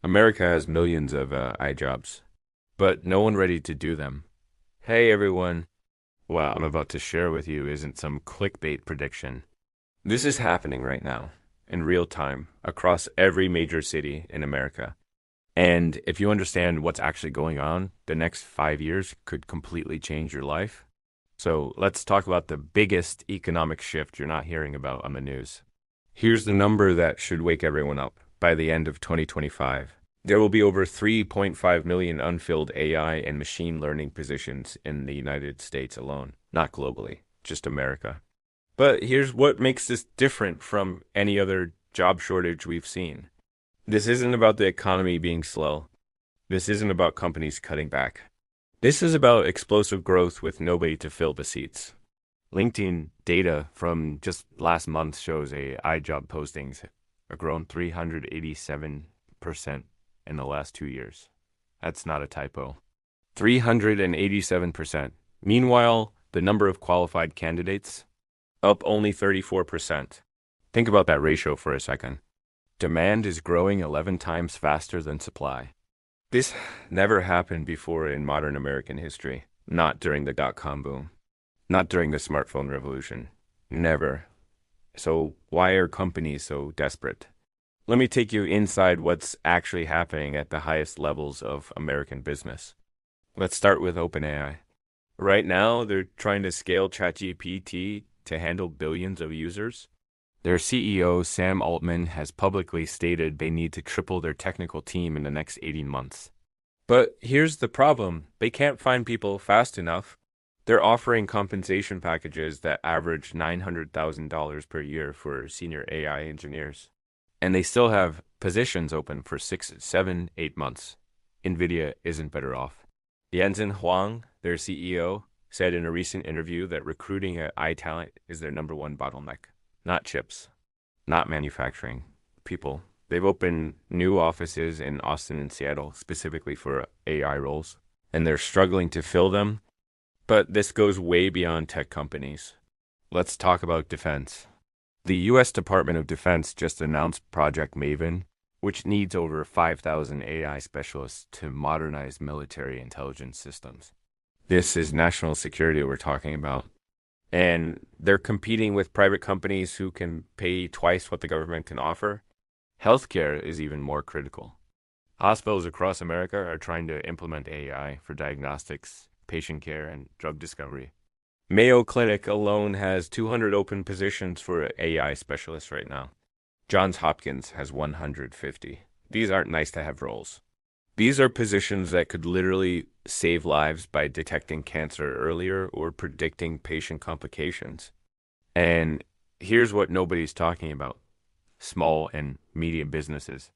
America has millions of AI jobs, but no one ready to do them. Hey everyone, what I'm about to share with you isn't some clickbait prediction. This is happening right now, in real time, across every major city in America. And if you understand what's actually going on, the next 5 years could completely change your life. So let's talk about the biggest economic shift you're not hearing about on the news. Here's the number that should wake everyone up. By the end of 2025, there will be over 3.5 million unfilled AI and machine learning positions in the United States alone, not globally, just America. But here's what makes this different from any other job shortage we've seen. This isn't about the economy being slow. This isn't about companies cutting back. This is about explosive growth with nobody to fill the seats. LinkedIn data from just last month shows AI job postings have grown 387% in the last 2 years. That's not a typo. 387%. Meanwhile, the number of qualified candidates up only 34%. Think about that ratio for a second. Demand is growing 11 times faster than supply. This never happened before in modern American history, not during the dot-com boom. Not during the smartphone revolution. Never. So why are companies so desperate? Let me take you inside what's actually happening at the highest levels of American business. Let's start with OpenAI. Right now, they're trying to scale ChatGPT to handle billions of users. Their CEO, Sam Altman, has publicly stated they need to triple their technical team in the next 18 months. But here's the problem. They can't find people fast enough. They're offering compensation packages that average $900,000 per year for senior AI engineers. And they still have positions open for 6, 7, 8 months. NVIDIA isn't better off. Yanzhen Huang, their CEO, said in a recent interview that recruiting AI talent is their number one bottleneck. Not chips, not manufacturing, people. They've opened new offices in Austin and Seattle specifically for AI roles, and they're struggling to fill them. But this goes way beyond tech companies. Let's talk about defense. The U.S. Department of Defense just announced Project Maven, which needs over 5,000 AI specialists to modernize military intelligence systems. This is national security we're talking about. And they're competing with private companies who can pay twice what the government can offer. Healthcare is even more critical. Hospitals across America are trying to implement AI for diagnostics, patient care, and drug discovery. Mayo Clinic alone has 200 open positions for AI specialists right now. Johns Hopkins has 150. These aren't nice to have roles. These are positions that could literally save lives by detecting cancer earlier or predicting patient complications. And here's what nobody's talking about: small and medium businesses.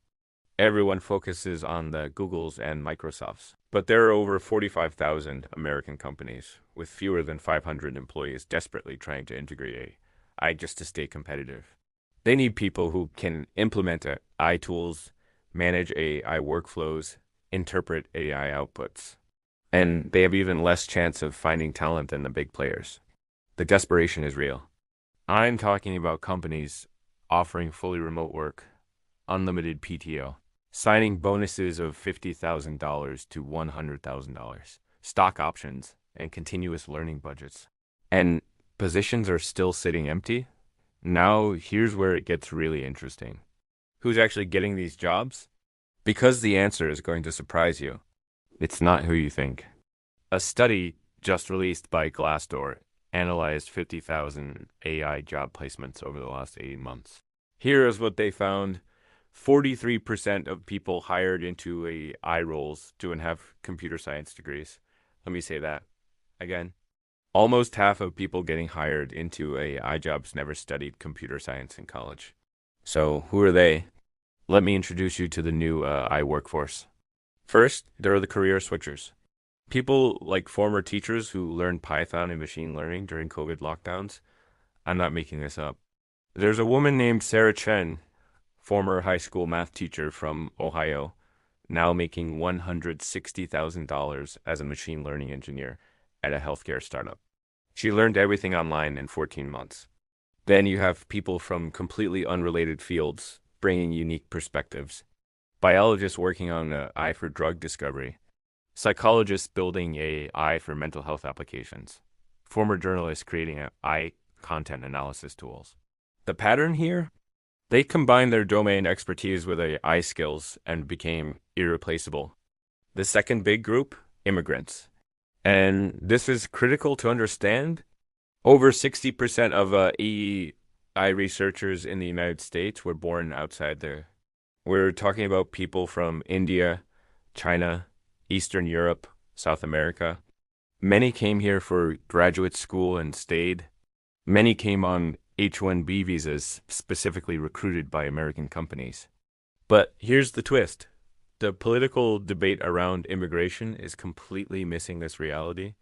Everyone focuses on the Googles and Microsofts, but there are over 45,000 American companies with fewer than 500 employees desperately trying to integrate AI just to stay competitive. They need people who can implement AI tools, manage AI workflows, interpret AI outputs. And they have even less chance of finding talent than the big players. The desperation is real. I'm talking about companies offering fully remote work, unlimited PTO, signing bonuses of $50,000 to $100,000, stock options, and continuous learning budgets. And positions are still sitting empty. Now, here's where it gets really interesting. Who's actually getting these jobs? Because the answer is going to surprise you. It's not who you think. A study just released by Glassdoor analyzed 50,000 AI job placements over the last 18 months. Here is what they found. 43% of people hired into AI roles don't have computer science degrees. Let me say that again. Almost half of people getting hired into AI jobs never studied computer science in college. So who are they? Let me introduce you to the new AI workforce. First, there are the career switchers. People like former teachers who learned Python and machine learning during COVID lockdowns. I'm not making this up. There's a woman named Sarah Chen, former high school math teacher from Ohio, now making $160,000 as a machine learning engineer at a healthcare startup. She learned everything online in 14 months. Then you have people from completely unrelated fields bringing unique perspectives. biologists working on AI for drug discovery, psychologists building AI for mental health applications, former journalists creating AI content analysis tools. The pattern here? They combined their domain expertise with AI skills and became irreplaceable. The second big group, immigrants. And this is critical to understand. Over 60% of AI researchers in the United States were born outside there. We're talking about people from India, China, Eastern Europe, South America. Many came here for graduate school and stayed. Many came on H-1B visas, specifically recruited by American companies. But here's the twist. The political debate around immigration is completely missing this reality.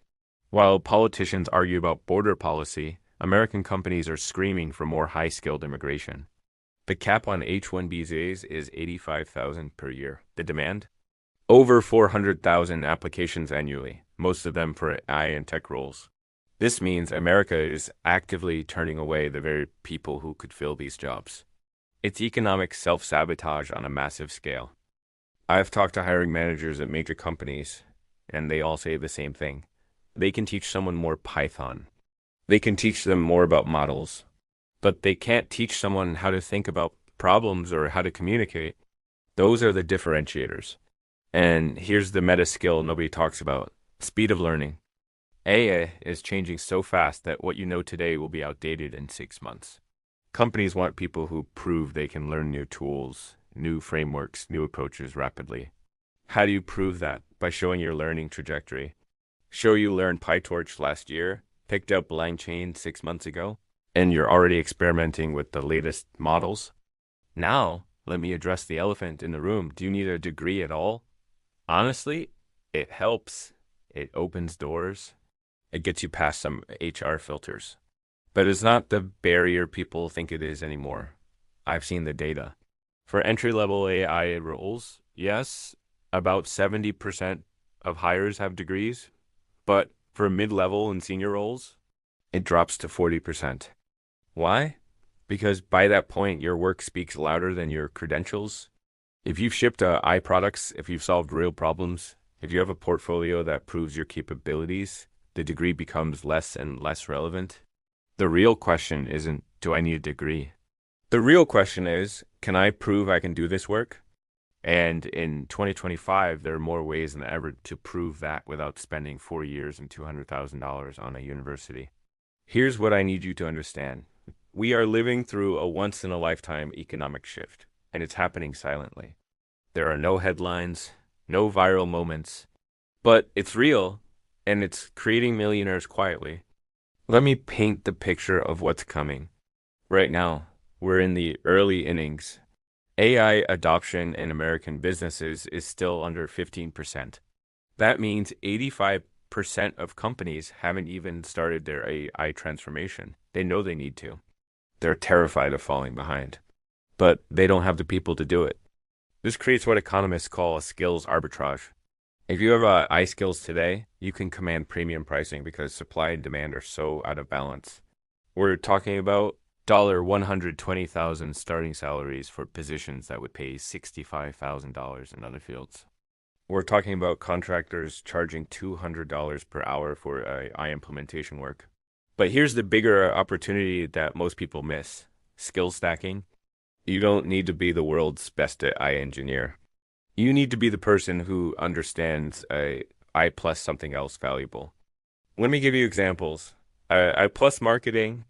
While politicians argue about border policy, American companies are screaming for more high-skilled immigration. The cap on H-1B is 85,000 per year. The demand? Over 400,000 applications annually, most of them for AI and tech roles. This means America is actively turning away the very people who could fill these jobs. It's economic self-sabotage on a massive scale. I've talked to hiring managers at major companies, and they all say the same thing. They can teach someone more Python. They can teach them more about models, but they can't teach someone how to think about problems or how to communicate. Those are the differentiators. And here's the meta skill nobody talks about: speed of learning. AI is changing so fast that what you know today will be outdated in 6 months. Companies want people who prove they can learn new tools, new frameworks, new approaches rapidly. How do you prove that? By showing your learning trajectory. Show you learned PyTorch last year, picked up LangChain 6 months ago, and you're already experimenting with the latest models. Now, let me address the elephant in the room. Do you need a degree at all? Honestly, it helps. It opens doors. It gets you past some HR filters. But it's not the barrier people think it is anymore. I've seen the data. For entry-level AI roles, yes, about 70% of hires have degrees, but for mid-level and senior roles, it drops to 40%. Why? Because by that point, your work speaks louder than your credentials. If you've shipped AI products, if you've solved real problems, if you have a portfolio that proves your capabilities, the degree becomes less and less relevant. The real question isn't, do I need a degree? The real question is, can I prove I can do this work? And in 2025, there are more ways than ever to prove that without spending 4 years and $200,000 on a university. Here's what I need you to understand. We are living through a once-in-a-lifetime economic shift, and it's happening silently. There are no headlines, no viral moments, but it's real, and it's creating millionaires quietly. Let me paint the picture of what's coming. Right now, we're in the early innings. AI adoption in American businesses is still under 15%. That means 85% of companies haven't even started their AI transformation. They know they need to. They're terrified of falling behind, but they don't have the people to do it. This creates what economists call a skills arbitrage. If you have AI skills today, you can command premium pricing because supply and demand are so out of balance. We're talking about $120,000 starting salaries for positions that would pay $65,000 in other fields. We're talking about contractors charging $200 per hour for AI implementation work. But here's the bigger opportunity that most people miss: skill stacking. You don't need to be the world's best AI engineer. You need to be the person who understands AI plus something else valuable. Let me give you examples. AI plus marketing.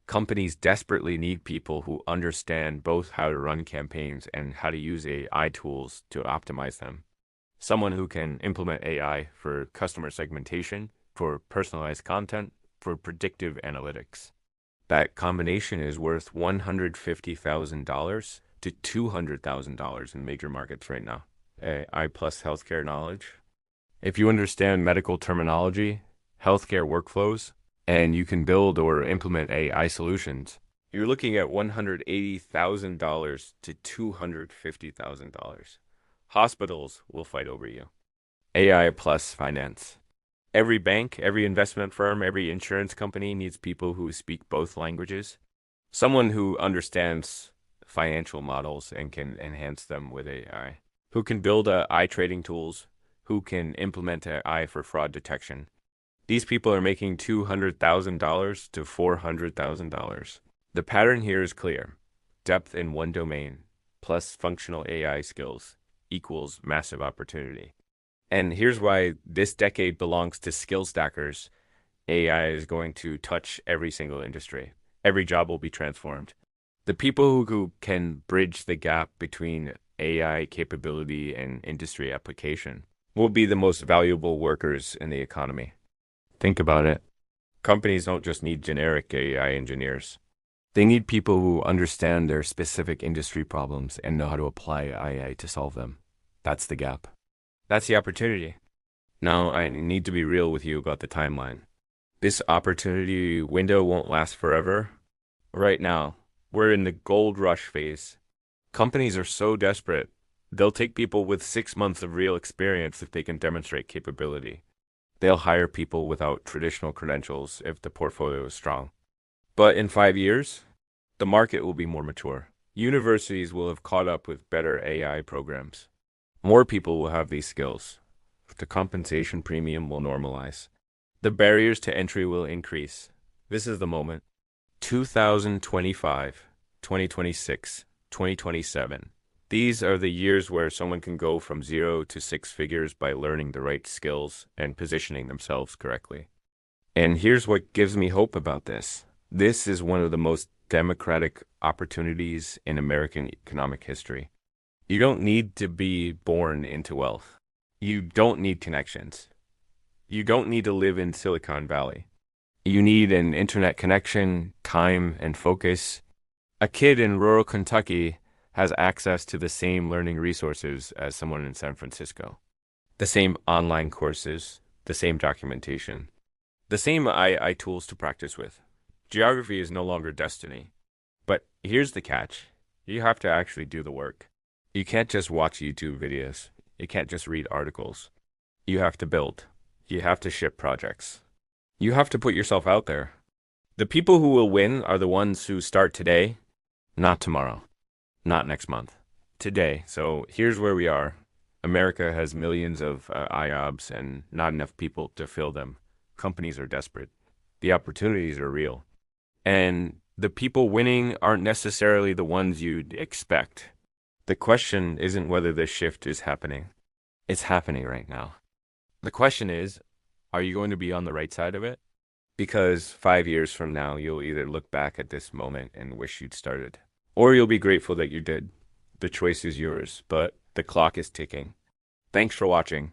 Companies desperately need people who understand both how to run campaigns and how to use AI tools to optimize them. Someone who can implement AI for customer segmentation, for personalized content, for predictive analytics. That combination is worth $150,000 to $200,000 in major markets right now. AI plus healthcare knowledge. If you understand medical terminology, healthcare workflows, and you can build or implement AI solutions, you're looking at $180,000 to $250,000. Hospitals will fight over you. AI plus finance. Every bank, every investment firm, every insurance company needs people who speak both languages. Someone who understands financial models and can enhance them with AI. who can build AI trading tools, who can implement AI for fraud detection. These people are making $200,000 to $400,000. The pattern here is clear. Depth in one domain plus functional AI skills equals massive opportunity. And here's why this decade belongs to skill stackers. AI is going to touch every single industry. Every job will be transformed. The people who can bridge the gap between AI capability and industry application will be the most valuable workers in the economy. Think about it. Companies don't just need generic AI engineers. They need people who understand their specific industry problems and know how to apply AI to solve them. That's the gap. That's the opportunity. Now, I need to be real with you about the timeline. This opportunity window won't last forever. Right now, we're in the gold rush phase. Companies are so desperate, they'll take people with 6 months of real experience if they can demonstrate capability. They'll hire people without traditional credentials if the portfolio is strong. But in 5 years, the market will be more mature. Universities will have caught up with better AI programs. More people will have these skills. The compensation premium will normalize. The barriers to entry will increase. This is the moment. 2025, 2026, 2027. These are the years where someone can go from 0 to 6 figures by learning the right skills and positioning themselves correctly. And here's what gives me hope about this. This is one of the most democratic opportunities in American economic history. You don't need to be born into wealth. You don't need connections. You don't need to live in Silicon Valley. You need an internet connection, time, and focus. A kid in rural Kentucky has access to the same learning resources as someone in San Francisco. The same online courses, the same documentation, the same AI tools to practice with. Geography is no longer destiny. But here's the catch. You have to actually do the work. You can't just watch YouTube videos. You can't just read articles. You have to build. You have to ship projects. You have to put yourself out there. The people who will win are the ones who start today, not tomorrow, not next month. Today. So here's where we are. America has millions of IOBs and not enough people to fill them. Companies are desperate. The opportunities are real. And the people winning aren't necessarily the ones you'd expect. The question isn't whether this shift is happening. It's happening right now. The question is, are you going to be on the right side of it? Because 5 years from now, you'll either look back at this moment and wish you'd started, or you'll be grateful that you did. The choice is yours, but the clock is ticking. Thanks for watching.